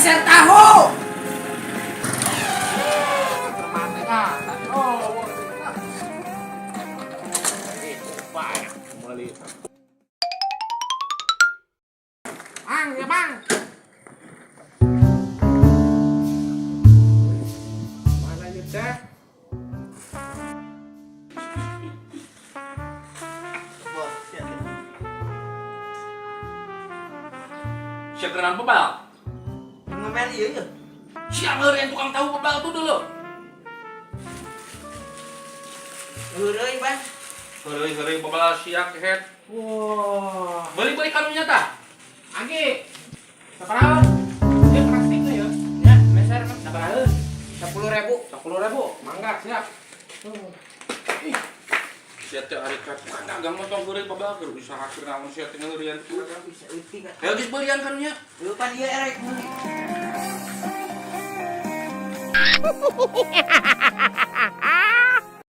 meser tahu. Bang, ya bang. Mana ya teh? Siap kenal bebal. Ngomel ieu ya. Siang yang tukang tahu bebal tuh dulu. Heureuy, Bang. Sering bebal siang kehet. Wah, Beli kanunya tah. Agi. Saparaeun? Ieu plastiknya ya. Ya, meser mah saparaeun? 10.000. Mangga siap. Sia teh ari kat dagang motong geureuy bebal keur usaha keur naon sia teh ngeurian tuh. Bisa euti kan. Heuh geus beulian kanunya. Lu pan ieu erek.